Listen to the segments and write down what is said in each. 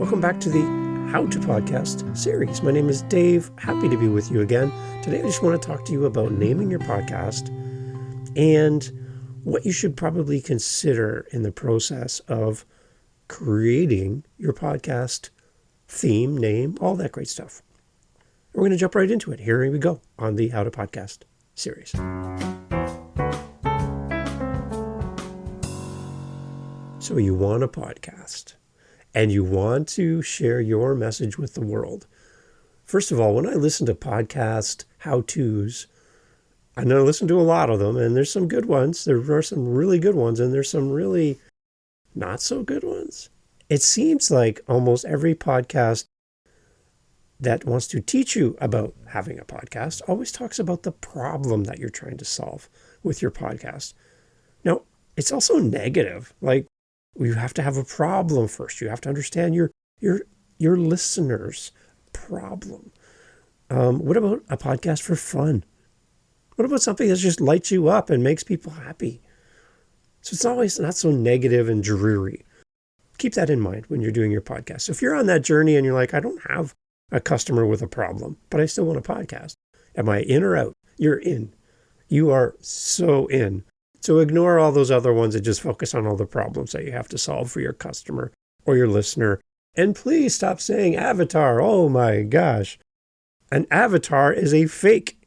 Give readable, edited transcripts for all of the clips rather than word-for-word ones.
Welcome back to the How to Podcast series. My name is Dave. Happy to be with you again. Today I just want to talk to you about naming your podcast and what you should probably consider in the process of creating your podcast theme, name, all that great stuff. We're going to jump right into it. Here we go on the How to Podcast series. So you want a podcast and you want to share your message with the world. First of all, when I listen to podcast how-tos, I know I listen to a lot of them, and there's some good ones. There are some really good ones, and there's some really not so good ones. It seems like almost every podcast that wants to teach you about having a podcast always talks about the problem that you're trying to solve with your podcast. Now, it's also negative. Like, you have to have a problem first. You have to understand your listener's problem. What about a podcast for fun? What about something that just lights you up and makes people happy? So it's always not so negative and dreary. Keep that in mind when you're doing your podcast. So if you're on that journey and you're like, I don't have a customer with a problem, but I still want a podcast. Am I in or out? You're in. You are so in. So ignore all those other ones and just focus on all the problems that you have to solve for your customer or your listener. And please stop saying avatar. Oh my gosh. An avatar is a fake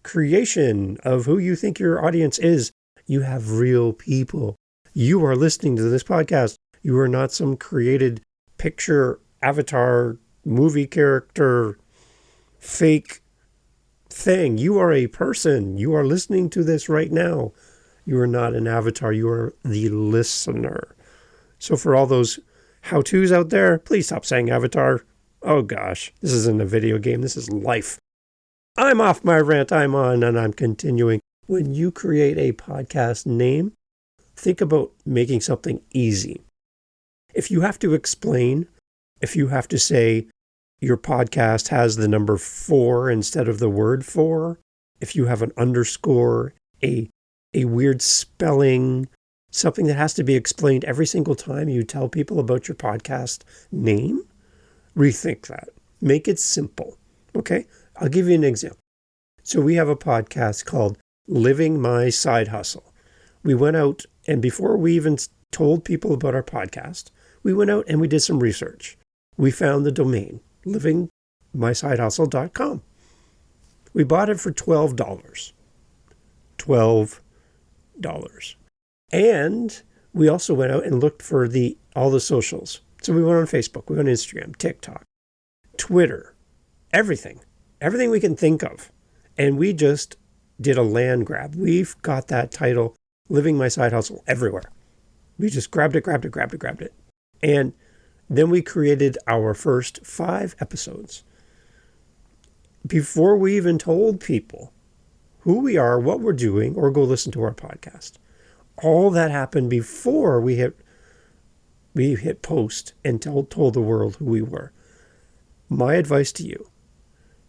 creation of who you think your audience is. You have real people. You are listening to this podcast. You are not some created picture, avatar, movie character, fake thing. You are a person. You are listening to this right now. You are not an avatar. You are the listener. So for all those how-tos out there, please stop saying avatar. Oh gosh, this isn't a video game. This is life. I'm off my rant. I'm on and I'm continuing. When you create a podcast name, think about making something easy. If you have to explain, if you have to say your podcast has the number 4 instead of the word for, if you have an underscore, a weird spelling, something that has to be explained every single time you tell people about your podcast name, rethink that. Make it simple. Okay? I'll give you an example. So we have a podcast called Living My Side Hustle. We went out, and before we even told people about our podcast, we went out and we did some research. We found the domain, livingmysidehustle.com. We bought it for $12. $12. And we also went out and looked for all the socials. So we went on Facebook, we went on Instagram, TikTok, Twitter, everything we can think of. And we just did a land grab. We've got that title, Living My Side Hustle, everywhere. We just grabbed it. And then we created our first 5 episodes. Before we even told people who we are, what we're doing, or go listen to our podcast. All that happened before we hit post and told the world who we were. My advice to you,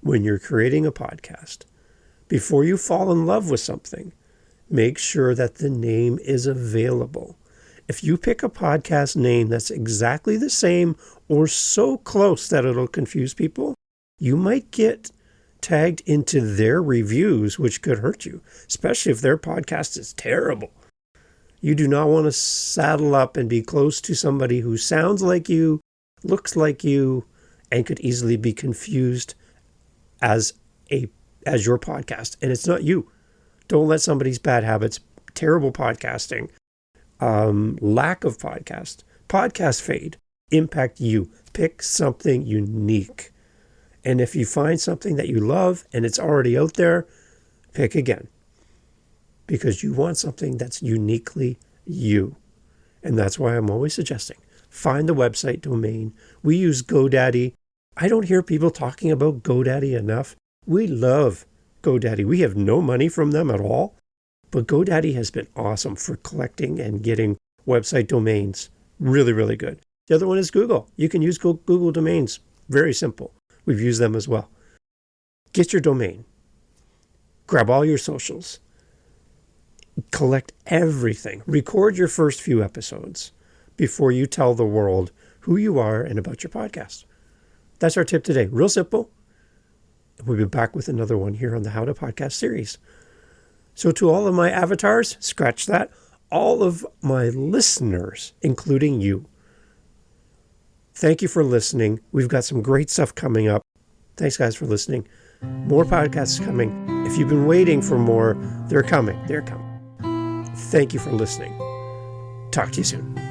when you're creating a podcast, before you fall in love with something, make sure that the name is available. If you pick a podcast name that's exactly the same or so close that it'll confuse people, you might get tagged into their reviews, which could hurt you, especially if their podcast is terrible. You do not want to saddle up and be close to somebody who sounds like you, looks like you, and could easily be confused as your podcast. And it's not you. Don't let somebody's bad habits, terrible podcasting, lack of podcast fade, impact you. Pick something unique. And if you find something that you love and it's already out there, pick again. Because you want something that's uniquely you. And that's why I'm always suggesting, find the website domain. We use GoDaddy. I don't hear people talking about GoDaddy enough. We love GoDaddy. We have no money from them at all. But GoDaddy has been awesome for collecting and getting website domains. Really, really good. The other one is Google. You can use Google domains. Very simple. We've used them as well. Get your domain. Grab all your socials. Collect everything. Record your first few episodes before you tell the world who you are and about your podcast. That's our tip today. Real simple. We'll be back with another one here on the How to Podcast series. So to all of my avatars, scratch that. All of my listeners, including you, thank you for listening. We've got some great stuff coming up. Thanks, guys, for listening. More podcasts coming. If you've been waiting for more, they're coming. They're coming. Thank you for listening. Talk to you soon.